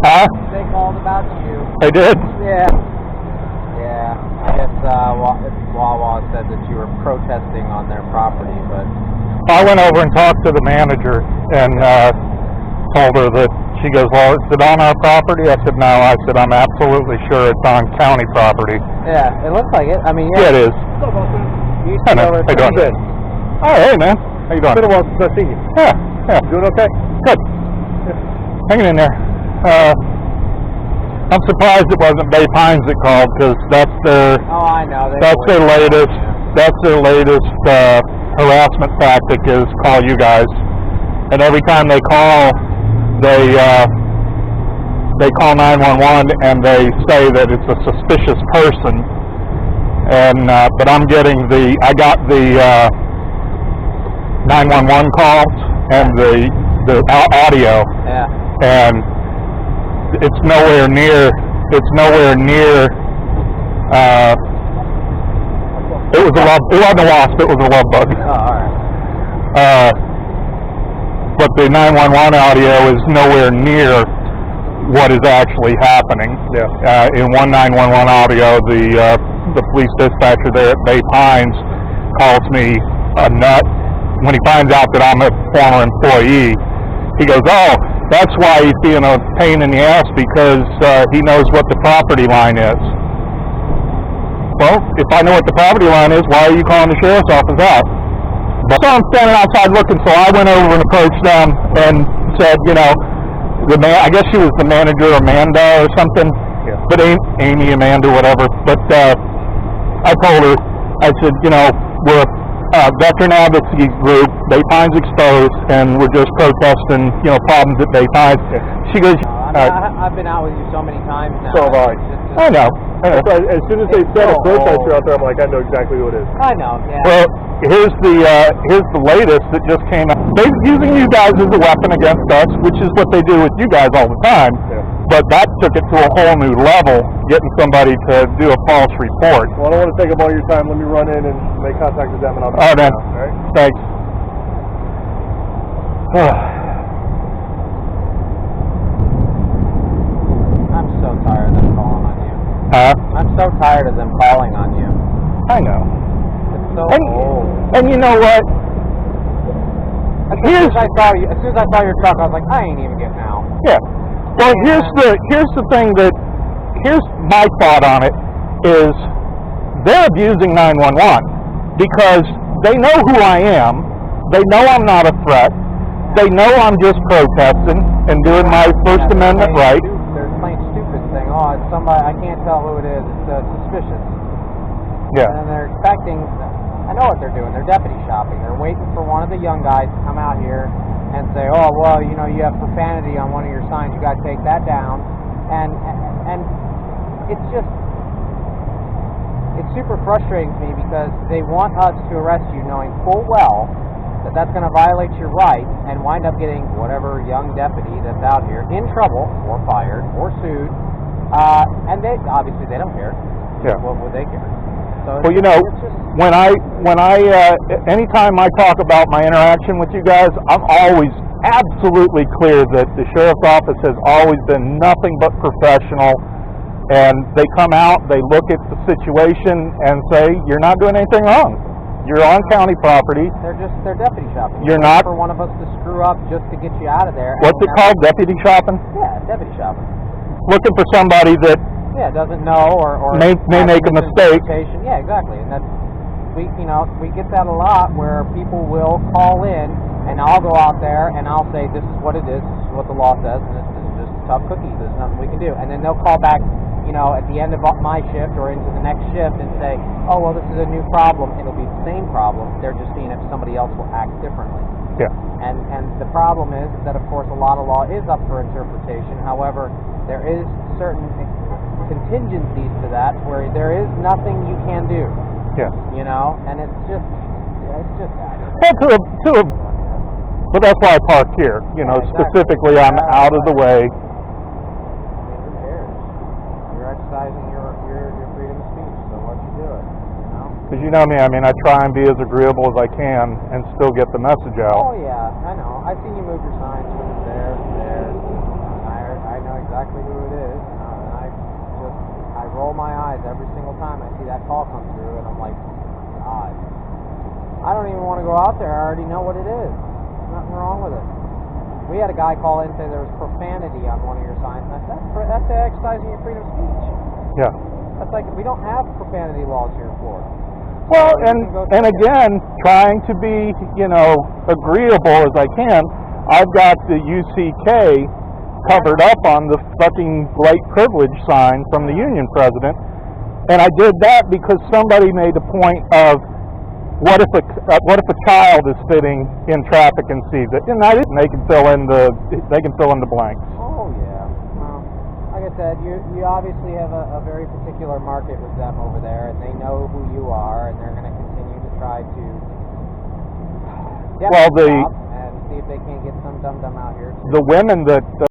Huh? They called about you. They did? Yeah. Yeah. I guess Wawa said that you were protesting on their property, but... I went over and talked to the manager and told her that, she goes, well, is it on our property? I said, no. I said, I'm absolutely sure it's on county property. Yeah, it looks like it. I mean, Yeah, it is. You I know. How you doing? Oh, hey, man. How you doing? It's been a while since I've seen you. Yeah, yeah. Doing okay? Good. Hanging in there. I'm surprised it wasn't Bay Pines that called, because that's their... Oh, I know. That's their latest. That's their latest harassment tactic, is call you guys. And every time they call, they call 911 and they say that it's a suspicious person. And but I got the 911 calls and the audio. Yeah. And it's nowhere near. It was a love. It wasn't a wasp. It was a love bug. Oh, all right. But the 911 audio is nowhere near what is actually happening. Yeah. In one 911 audio, the police dispatcher there at Bay Pines calls me a nut. When he finds out that I'm a former employee, he goes, "Oh, that's why he's being a pain in the ass, because he knows what the property line is." Well, if I know what the property line is, why are you calling the sheriff's office out? So I'm standing outside looking, so I went over and approached them and said, I guess she was the manager, Amanda or something, Yeah. but Amy, Amanda, whatever. But I told her, I said, we're a veteran advocacy group, Bay Pines Exposed, and we're just protesting, problems at Bay Pines. Yeah. She goes, I've been out with you so many times now. So have I. I know. So as soon as they said a protester out there, I'm like, I know exactly who it is. I know, yeah. Well, here's the latest that just came out. They're using you guys as a weapon against us, which is what they do with you guys all the time. Yeah. But that took it to a whole new level, getting somebody to do a false report. Well, I don't want to take up all your time. Let me run in and make contact with them, and I'll be All right, man. All right? Thanks. I'm so tired of them calling on you. Huh? I'm so tired of them calling on you. I know. It's so And, old. and you know what? As soon as I saw your truck, I was like, I ain't even getting out. Yeah. Well, here's the thing here's my thought on it, is they're abusing 911 because they know who I am. They know I'm not a threat. They know I'm just protesting and doing my First Amendment right. They're plain stupid saying, oh, it's somebody, I can't tell who it is, it's suspicious. Yeah. And they're expecting, I know what they're doing, they're deputy shopping. They're waiting for one of the young guys to come out here and say, oh, well, you have profanity on one of your signs, you got to take that down. And it's just, it's super frustrating to me because they want us to arrest you knowing full well that that's going to violate your rights and wind up getting whatever young deputy that's out here in trouble or fired or sued. And they obviously they don't care. Yeah. What would they care? So Well, it's just, when I anytime I talk about my interaction with you guys, I'm always absolutely clear that the sheriff's office has always been nothing but professional, and they come out, they look at the situation and say, you're not doing anything wrong. You're on county property. they're deputy shopping. You're not for one of us to screw up just to get you out of there. What's it called? Deputy shopping? Yeah, deputy shopping. Looking for somebody that doesn't know or may make a mistake. Yeah, exactly. And that's we get that a lot where people will call in and I'll go out there and I'll say this is what it is, this is what the law says, and this is just tough cookies. There's nothing we can do. And then they'll call back, at the end of my shift or into the next shift and say, oh well, this is a new problem. It'll be the same problem. They're just seeing if somebody else will act differently. Yeah. And the problem is that of course a lot of law is up for interpretation. However, there is certain contingencies to that where there is nothing you can do. Yeah. And it's just Well, but that's why I park here. Exactly. Specifically, I'm out of the way. Who cares? You're exercising your freedom of speech, so why don't you do it? Because you know me, I try and be as agreeable as I can and still get the message out. Oh yeah, I know. I've seen you move your signs from there. I know exactly exactly who it is, and I roll my eyes every single time I see that call come through, and I'm like, God, I don't even want to go out there. I already know what it is. There's nothing wrong with it. We had a guy call in and say there was profanity on one of your signs. And that's exercising your freedom of speech. Yeah. That's like, we don't have profanity laws here in Florida. Well, So and again, trying to be, agreeable as I can, I've got the UCK covered up on the fucking white privilege sign from the union president, and I did that because somebody made a point of what if a child is sitting in traffic and sees it, and I didn't. They can fill in the blanks. Oh yeah. Well, like I said, you obviously have a very particular market with them over there, and they know who you are, and they're going to continue to try to and see if they can't get some dum-dum out here. The women that